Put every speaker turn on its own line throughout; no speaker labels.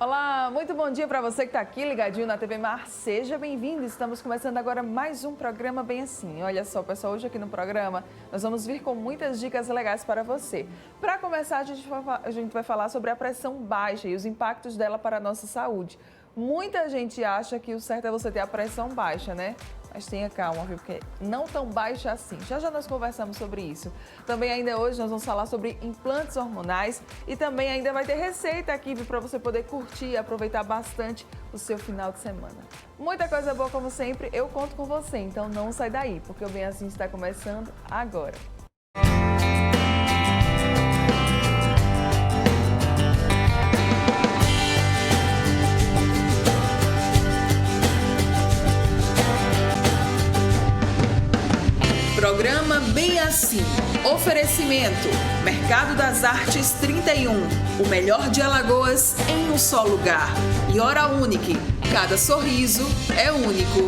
Olá, muito bom dia para você que está aqui ligadinho na TV Mar. Seja bem-vindo. Estamos começando agora mais um programa bem assim. Olha só, pessoal, hoje aqui no programa nós vamos vir com muitas dicas legais para você. Para começar, a gente vai falar sobre a pressão baixa e os impactos dela para a nossa saúde. Muita gente acha que o certo é você ter a pressão baixa, né? Mas tenha calma, viu? Porque não tão baixa assim. Já nós conversamos sobre isso. Também ainda hoje nós vamos falar sobre implantes hormonais e também ainda vai ter receita aqui para você poder curtir e aproveitar bastante o seu final de semana. Muita coisa boa como sempre, eu conto com você, então não sai daí, porque o Bem Assim está começando agora. Programa Bem Assim. Oferecimento: Mercado das Artes 31. O melhor de Alagoas em um só lugar. E Hora Única. Cada sorriso é único.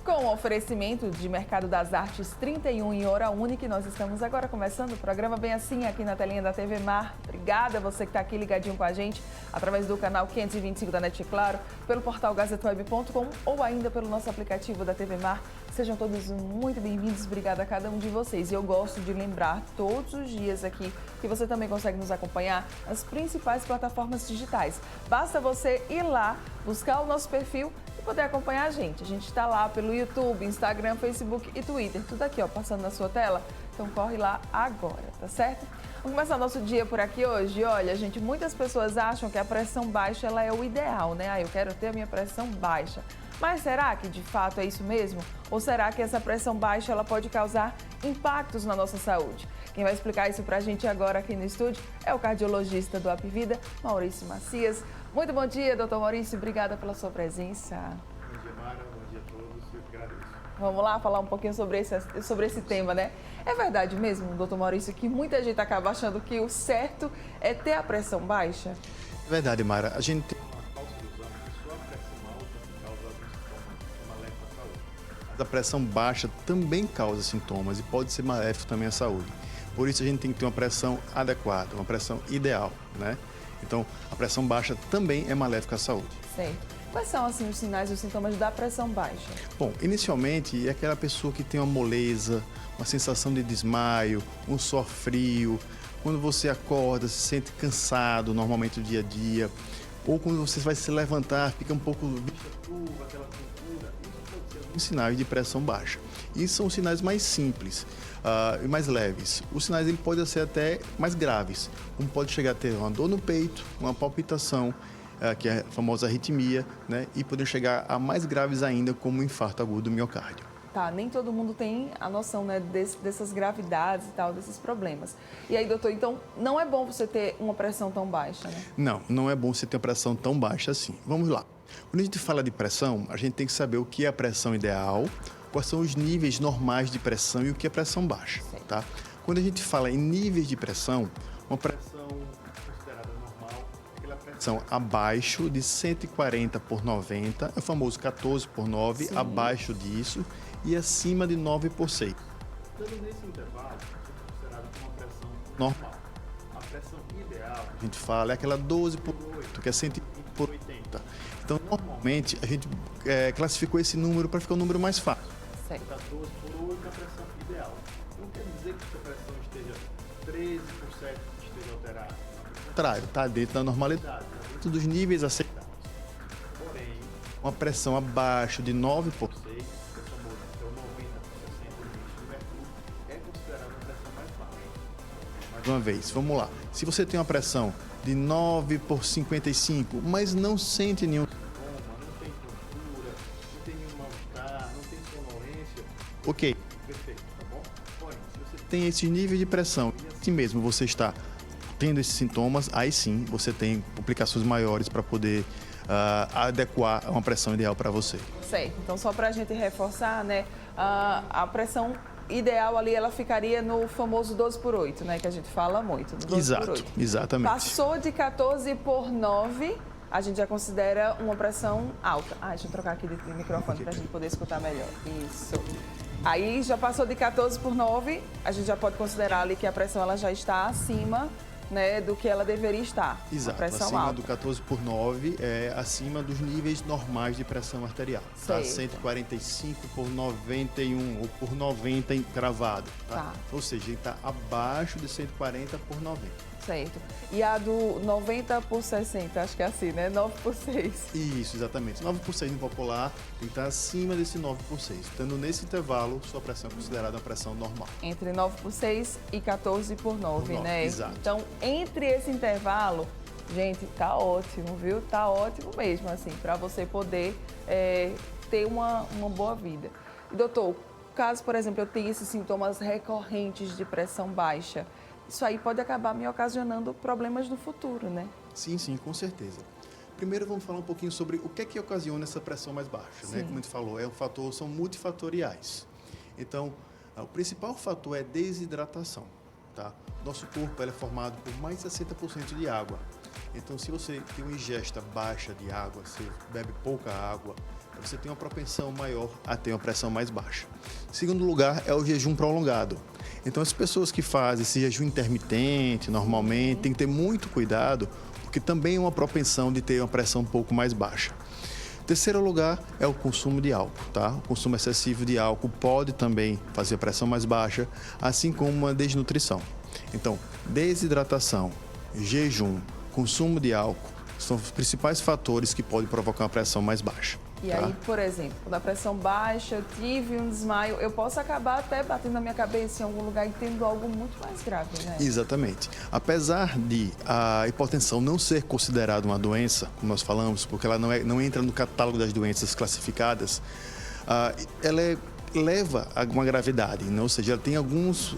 Com o oferecimento de Mercado das Artes 31 e Hora Única, nós estamos agora começando o programa Bem Assim aqui na telinha da TV Mar. Obrigada a você que está aqui ligadinho com a gente através do canal 525 da NET, claro, pelo portal gazeteweb.com ou ainda pelo nosso aplicativo da TV Mar. Sejam todos muito bem-vindos, obrigada a cada um de vocês. E eu gosto de lembrar todos os dias aqui que você também consegue nos acompanhar nas principais plataformas digitais. Basta você ir lá, buscar o nosso perfil e poder acompanhar a gente. A gente está lá pelo YouTube, Instagram, Facebook e Twitter. Tudo aqui, ó, passando na sua tela. Então corre lá agora, tá certo? Vamos começar nosso dia por aqui hoje. Olha, gente, muitas pessoas acham que a pressão baixa ela é o ideal, né? Eu quero ter a minha pressão baixa. Mas será que de fato é isso mesmo? Ou será que essa pressão baixa ela pode causar impactos na nossa saúde? Quem vai explicar isso pra gente agora aqui no estúdio é o cardiologista do Apvida, Maurício Macias. Muito bom dia, doutor Maurício. Obrigada pela sua presença.
Bom dia, Mara. Bom dia a todos. Eu que agradeço.
Vamos lá falar um pouquinho sobre esse tema, né? É verdade mesmo, doutor Maurício, que muita gente acaba achando que o certo é ter a pressão baixa?
É verdade, Mara. A gente tem uma falsa ilusão que só a pressão alta causa alguns sintomas maléficos à saúde. Mas a pressão baixa também causa sintomas e pode ser maléfico também à saúde. Por isso a gente tem que ter uma pressão adequada, uma pressão ideal, né? Então, a pressão baixa também é maléfica à saúde.
Certo. Quais são, assim, os sinais e os sintomas da pressão baixa?
Bom, inicialmente é aquela pessoa que tem uma moleza, uma sensação de desmaio, um suor frio, quando você acorda, se sente cansado normalmente do dia a dia, ou quando você vai se levantar, fica um pouco vista turva, aquela tontura, isso pode ser alguns sinais de pressão baixa. E são os sinais mais simples e mais leves. Os sinais ele podem ser até mais graves, como pode chegar a ter uma dor no peito, uma palpitação, que é a famosa arritmia, né? E podem chegar a mais graves ainda, como um infarto agudo do miocárdio.
Tá, nem todo mundo tem a noção, né, dessas gravidades e tal, desses problemas. E aí, doutor, então não é bom você ter uma pressão tão baixa, né?
Não, não é bom você ter uma pressão tão baixa assim. Vamos lá. Quando a gente fala de pressão, a gente tem que saber o que é a pressão ideal, quais são os níveis normais de pressão e o que é pressão baixa, tá? Quando a gente fala em níveis de pressão, uma pressão considerada normal é aquela pressão abaixo de 140/90, é o famoso 14/9, sim, abaixo disso, e acima de 9/6. Estando nesse intervalo, é considerado uma pressão normal. A pressão ideal, a gente fala, é aquela 12/8, que é 120/80. Então, normalmente, a gente classificou esse número para ficar um número mais fácil.
Certo.
Está 12/8 é a pressão ideal. Não quer dizer que sua pressão esteja 13/7 esteja alterada. Ao contrário, está dentro da normalidade, está dentro dos níveis aceitáveis. Porém, uma pressão abaixo de 9/6, que é famoso, que é o 90/60 limite do mercúrio, é considerada uma pressão mais baixa. Mais uma vez, vamos lá. Se você tem uma pressão de 9/55, mas não sente nenhum sintoma, não tem tontura, não tem nenhum mal-estar, não tem sonolência, ok, perfeito, tá bom? Porém, se você tem esses níveis de pressão e assim mesmo você está tendo esses sintomas, aí sim você tem complicações maiores para poder adequar uma pressão ideal para você.
Certo. Então, só para a gente reforçar, né, a pressão ideal ali, ela ficaria no famoso 12/8, né, que a gente fala muito.
12/8. Exatamente.
Passou de 14/9, a gente já considera uma pressão alta. Deixa eu trocar aqui de microfone para a gente poder escutar melhor. Isso. Aí já passou de 14/9, a gente já pode considerar ali que a pressão ela já está acima né, do que ela deveria estar.
Exato,
pressão
acima
alta.
do 14/9 é acima dos níveis normais de pressão arterial. Tá? 145 por 91 ou por 90 cravado. Tá? Ou seja, ele está abaixo de 140 por 90.
Certo. E a do 90 por 60, acho que é assim, né? 9 por 6.
Isso, exatamente. 9 por 6 no popular tem que estar acima desse 9 por 6. Estando nesse intervalo, sua pressão é considerada uma pressão normal.
Entre 9 por 6 e 14 por 9, né?
Exato.
Então, entre esse intervalo, gente, tá ótimo, viu? Tá ótimo mesmo, assim, para você poder ter uma boa vida. E, doutor, caso, por exemplo, eu tenha esses sintomas recorrentes de pressão baixa, isso aí pode acabar me ocasionando problemas no futuro, né?
Sim, com certeza. Primeiro vamos falar um pouquinho sobre o que é que ocasiona essa pressão mais baixa, né? Como a gente falou, são multifatoriais. Então, o principal fator é desidratação, tá? Nosso corpo é formado por mais de 60% de água. Então, se você tem uma ingesta baixa de água, você bebe pouca água, você tem uma propensão maior a ter uma pressão mais baixa. Segundo lugar é o jejum prolongado. Então, as pessoas que fazem esse jejum intermitente, normalmente, tem que ter muito cuidado, porque também é uma propensão de ter uma pressão um pouco mais baixa. Terceiro lugar é o consumo de álcool, tá? O consumo excessivo de álcool pode também fazer a pressão mais baixa, assim como uma desnutrição. Então, desidratação, jejum, consumo de álcool são os principais fatores que podem provocar uma pressão mais baixa.
E aí, por exemplo, quando a pressão baixa, eu tive um desmaio, eu posso acabar até batendo na minha cabeça em algum lugar e tendo algo muito mais grave, né?
Exatamente. Apesar de a hipertensão não ser considerada uma doença, como nós falamos, porque ela não entra no catálogo das doenças classificadas, ela leva a uma gravidade, né? Ou seja, ela tem algumas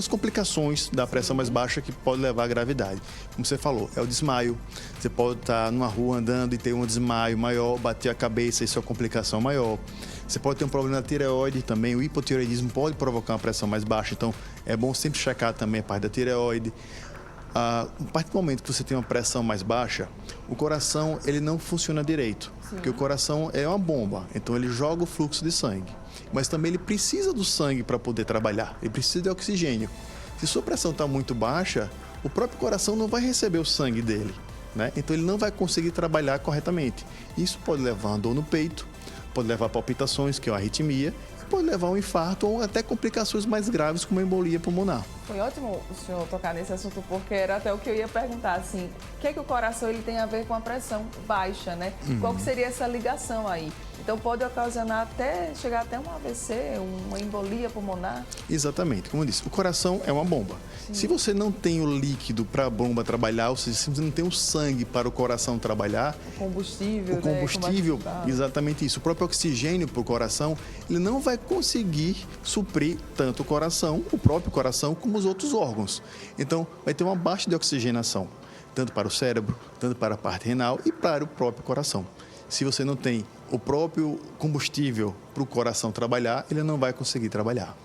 complicações da pressão mais baixa que pode levar à gravidade. Como você falou, é o desmaio. Você pode estar numa rua andando e ter um desmaio maior, bater a cabeça, isso é uma complicação maior. Você pode ter um problema na tireoide também, o hipotireoidismo pode provocar uma pressão mais baixa, então é bom sempre checar também a parte da tireoide. A partir do momento que você tem uma pressão mais baixa, o coração ele não funciona direito, porque o coração é uma bomba, então ele joga o fluxo de sangue. Mas também ele precisa do sangue para poder trabalhar, ele precisa de oxigênio. Se sua pressão está muito baixa, o próprio coração não vai receber o sangue dele, né? Então ele não vai conseguir trabalhar corretamente. Isso pode levar a uma dor no peito, pode levar a palpitações, que é uma arritmia, pode levar a um infarto ou até complicações mais graves como a embolia pulmonar.
Foi ótimo o senhor tocar nesse assunto, porque era até o que eu ia perguntar, assim, o que é que o coração ele tem a ver com a pressão baixa, né? Qual que seria essa ligação aí? Então pode ocasionar chegar até um AVC, uma embolia pulmonar?
Exatamente, como eu disse, o coração é uma bomba. Se você não tem o líquido para a bomba trabalhar, ou seja, se você não tem o sangue para o coração trabalhar...
O combustível,
exatamente isso. O próprio oxigênio para o coração, ele não vai conseguir suprir tanto o próprio coração, como os outros órgãos. Então, vai ter uma baixa de oxigenação, tanto para o cérebro, tanto para a parte renal e para o próprio coração. Se você não tem o próprio combustível para o coração trabalhar, ele não vai conseguir trabalhar.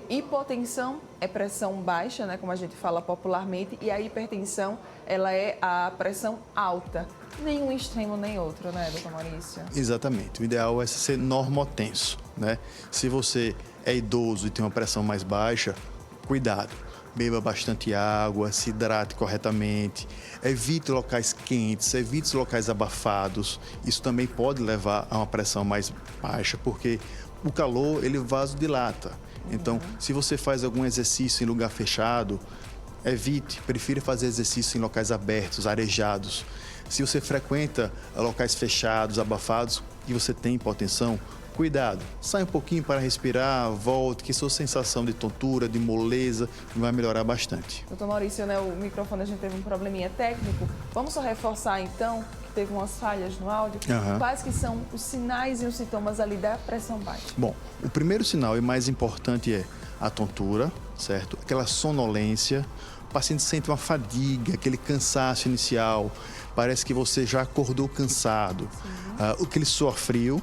Hipotensão é pressão baixa, né, como a gente fala popularmente, e a hipertensão ela é a pressão alta. Nenhum extremo nem outro, né, doutor Maurício?
Exatamente. O ideal é ser normotenso, né? Se você é idoso e tem uma pressão mais baixa, cuidado. Beba bastante água, se hidrate corretamente, evite locais quentes, evite locais abafados. Isso também pode levar a uma pressão mais baixa, porque o calor, ele vasodilata. Então, se você faz algum exercício em lugar fechado, prefira fazer exercício em locais abertos, arejados. Se você frequenta locais fechados, abafados e você tem hipotensão, cuidado, sai um pouquinho para respirar, volte, que sua sensação de tontura, de moleza vai melhorar bastante.
Doutor Maurício, né, o microfone a gente teve um probleminha técnico. Vamos só reforçar então, que teve umas falhas no áudio. Quais que são os sinais e os sintomas ali da pressão baixa?
Bom, o primeiro sinal e mais importante é a tontura, certo? Aquela sonolência, o paciente sente uma fadiga, aquele cansaço inicial, parece que você já acordou cansado, aquele suor frio.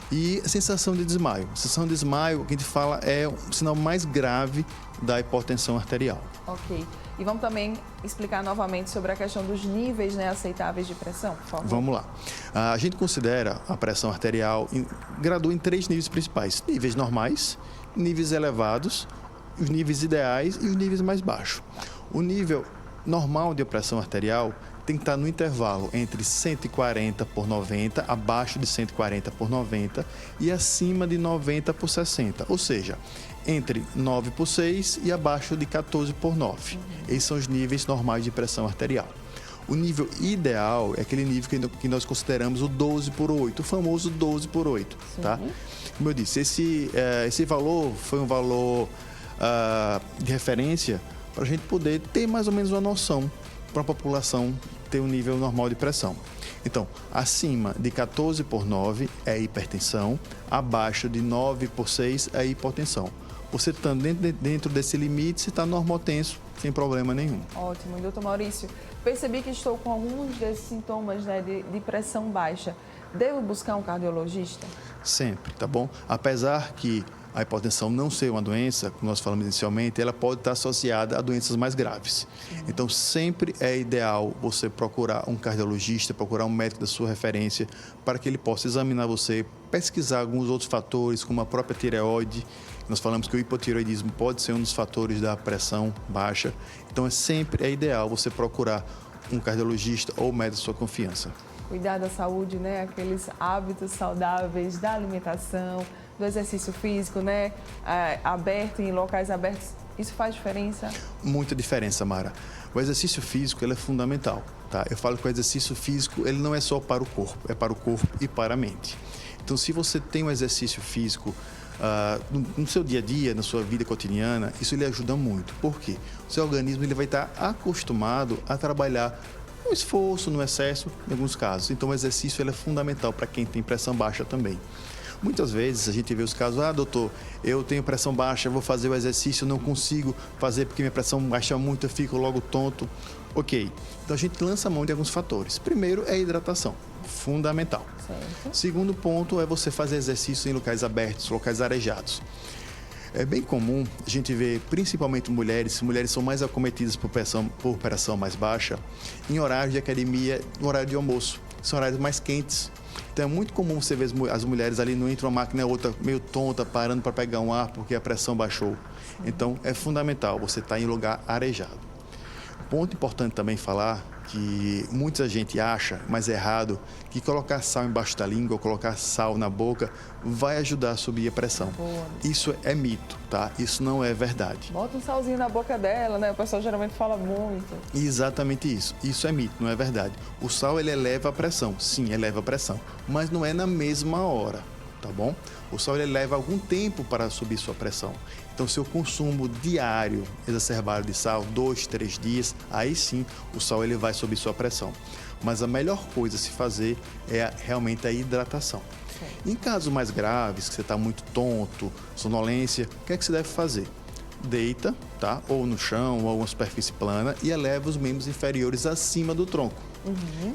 E a sensação de desmaio. A sensação de desmaio, que a gente fala, é o sinal mais grave da hipotensão arterial.
Ok. E vamos também explicar novamente sobre a questão dos níveis, né, aceitáveis de pressão, por favor.
Vamos lá. A gente considera a pressão arterial, gradua em 3 níveis principais. Níveis normais, níveis elevados os níveis ideais e os níveis mais baixos. O nível normal de pressão arterial tem que estar no intervalo entre 140 por 90, abaixo de 140 por 90 e acima de 90 por 60, ou seja, entre 9 por 6 e abaixo de 14 por 9. Esses são os níveis normais de pressão arterial. O nível ideal é aquele nível que nós consideramos o 12 por 8, o famoso 12 por 8, tá? Como eu disse, esse valor foi um valor de referência para a gente poder ter mais ou menos uma noção para a população ter um nível normal de pressão. Então, acima de 14 por 9 é hipertensão, abaixo de 9 por 6 é hipotensão. Você estando dentro desse limite, você está normotenso, sem problema nenhum.
Ótimo. Doutor Maurício, percebi que estou com alguns desses sintomas, né, de pressão baixa. Devo buscar um cardiologista?
Sempre, tá bom? Apesar que a hipotensão não ser uma doença, como nós falamos inicialmente, ela pode estar associada a doenças mais graves. Então, sempre é ideal você procurar um cardiologista, procurar um médico da sua referência, para que ele possa examinar você, pesquisar alguns outros fatores, como a própria tireoide. Nós falamos que o hipotireoidismo pode ser um dos fatores da pressão baixa. Então, sempre é ideal você procurar um cardiologista ou médico da sua confiança.
Cuidar da saúde, né? Aqueles hábitos saudáveis da alimentação, do exercício físico, né? Aberto, em locais abertos, isso faz diferença? Muita
diferença, Mara. O exercício físico, ele é fundamental, tá? Eu falo que o exercício físico, ele não é só para o corpo, é para o corpo e para a mente. Então, se você tem um exercício físico no seu dia a dia, na sua vida cotidiana, isso lhe ajuda muito. Por quê? O seu organismo ele vai estar acostumado a trabalhar no esforço, no excesso, em alguns casos. Então, o exercício ele é fundamental para quem tem pressão baixa também. Muitas vezes a gente vê os casos, doutor, eu tenho pressão baixa, vou fazer o exercício, não consigo fazer porque minha pressão baixa muito, eu fico logo tonto. Ok, então a gente lança mão de alguns fatores. Primeiro é a hidratação, fundamental. Certo. Segundo ponto é você fazer exercício em locais abertos, locais arejados. É bem comum a gente ver, principalmente mulheres são mais acometidas por pressão mais baixa, em horários de academia, no horário de almoço. São horários mais quentes. Então é muito comum você ver as mulheres ali no entre uma máquina e outra meio tonta, parando para pegar um ar porque a pressão baixou. Então é fundamental você estar em lugar arejado. Ponto importante também falar que muita gente acha, mas é errado, que colocar sal embaixo da língua ou colocar sal na boca vai ajudar a subir a pressão. Boa. Isso é mito, tá? Isso não é verdade.
Bota um salzinho na boca dela, né? O pessoal geralmente fala muito.
Exatamente isso. Isso é mito, não é verdade. O sal, ele eleva a pressão. Sim, eleva a pressão. Mas não é na mesma hora, tá bom? O sal, ele leva algum tempo para subir sua pressão. Então, seu consumo diário exacerbado de sal, 2, 3 dias, aí sim o sal ele vai subir sua pressão. Mas a melhor coisa a se fazer é realmente a hidratação. Sim. Em casos mais graves, que você está muito tonto, sonolência, o que é que você deve fazer? Deita, tá? Ou no chão, ou uma superfície plana e eleva os membros inferiores acima do tronco.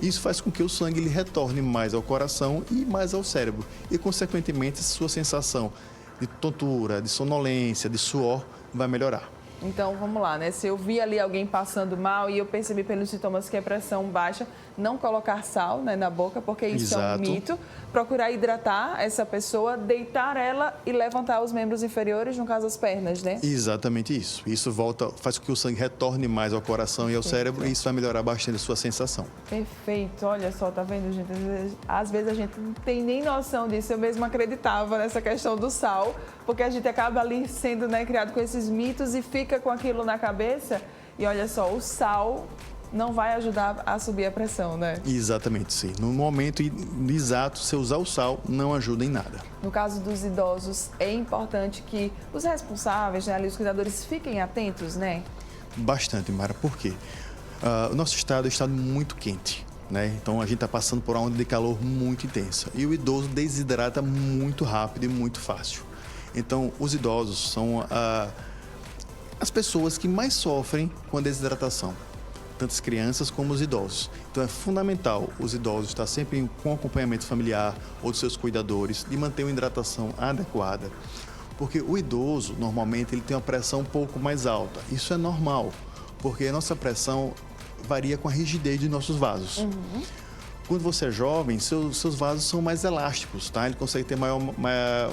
Isso faz com que o sangue ele retorne mais ao coração e mais ao cérebro. E, consequentemente, a sua sensação de tontura, de sonolência, de suor vai melhorar.
Então, vamos lá, né? Se eu vi ali alguém passando mal e eu percebi pelos sintomas que é pressão baixa, não colocar sal, né, na boca, porque isso é um mito. Procurar hidratar essa pessoa, deitar ela e levantar os membros inferiores, no caso as pernas, né?
Exatamente isso. Isso faz com que o sangue retorne mais ao coração e ao cérebro e isso vai melhorar bastante a sua sensação.
Perfeito. Olha só, tá vendo, gente? Às vezes a gente não tem nem noção disso. Eu mesma acreditava nessa questão do sal, porque a gente acaba ali sendo, né, criado com esses mitos e fica com aquilo na cabeça. E olha só, o sal não vai ajudar a subir a pressão, né?
Exatamente, sim. No momento exato, você usar o sal não ajuda em nada.
No caso dos idosos, é importante que os responsáveis, né, ali, os cuidadores, fiquem atentos, né?
Bastante, Mara. Por quê? O nosso estado é um estado muito quente, né? Então, a gente está passando por uma onda de calor muito intensa. E o idoso desidrata muito rápido e muito fácil. Então, os idosos são as pessoas que mais sofrem com a desidratação. Tanto as crianças como os idosos. Então é fundamental os idosos estar sempre com acompanhamento familiar ou dos seus cuidadores e manter uma hidratação adequada. Porque o idoso, normalmente, ele tem uma pressão um pouco mais alta. Isso é normal, porque a nossa pressão varia com a rigidez de nossos vasos. Quando você é jovem, seus vasos são mais elásticos, tá? Ele consegue ter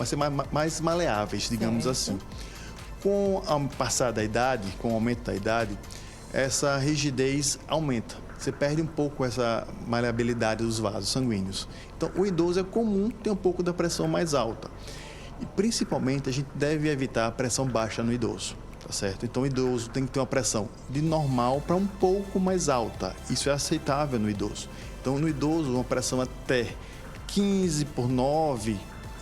ser mais maleáveis, digamos assim. Com o passar da idade, com o aumento da idade, essa rigidez aumenta. Você perde um pouco essa maleabilidade dos vasos sanguíneos. Então, o idoso é comum ter um pouco da pressão mais alta. E, principalmente, a gente deve evitar a pressão baixa no idoso, tá certo? Então, o idoso tem que ter uma pressão de normal para um pouco mais alta. Isso é aceitável no idoso. Então, no idoso, uma pressão até 15/9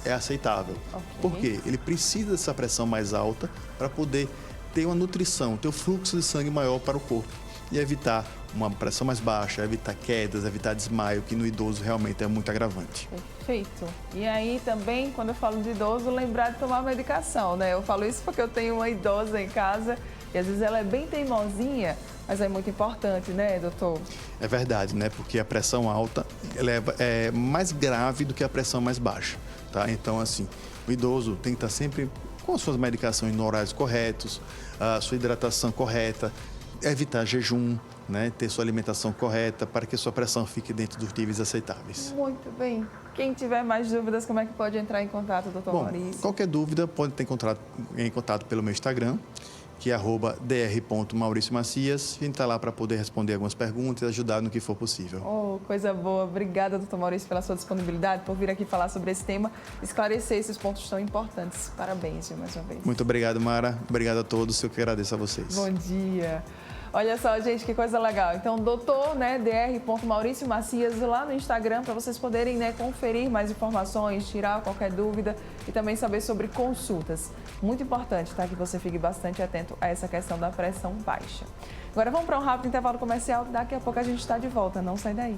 é aceitável.
Okay.
Por quê? Ele precisa dessa pressão mais alta para poder ter uma nutrição, ter um fluxo de sangue maior para o corpo e evitar uma pressão mais baixa, evitar quedas, evitar desmaio, que no idoso realmente é muito agravante.
Perfeito. E aí também, quando eu falo de idoso, lembrar de tomar medicação, né? Eu falo isso porque eu tenho uma idosa em casa e às vezes ela é bem teimosinha, mas é muito importante, né, doutor?
É verdade, né? Porque a pressão alta ela é mais grave do que a pressão mais baixa, tá? Então, assim, o idoso tem que estar sempre com as suas medicações em horários corretos, a sua hidratação correta, evitar jejum, né? Ter sua alimentação correta para que a sua pressão fique dentro dos níveis aceitáveis.
Muito bem. Quem tiver mais dúvidas, como é que pode entrar em contato, doutor Maurício?
Qualquer dúvida pode ter em contato pelo meu Instagram, que é @dr.mauriciomacias. A gente está lá para poder responder algumas perguntas e ajudar no que for possível.
Oh, coisa boa. Obrigada, doutor Maurício, pela sua disponibilidade, por vir aqui falar sobre esse tema, esclarecer esses pontos tão importantes. Parabéns, viu, mais uma vez.
Muito obrigado, Mara. Obrigado a todos. Eu que agradeço a vocês.
Bom dia. Olha só, gente, que coisa legal. Então, doutor, né, dr.mauriciomacias lá no Instagram, para vocês poderem, né, conferir mais informações, tirar qualquer dúvida e também saber sobre consultas. Muito importante, tá? Que você fique bastante atento a essa questão da pressão baixa. Agora vamos para um rápido intervalo comercial. Daqui a pouco a gente está de volta. Não sai daí.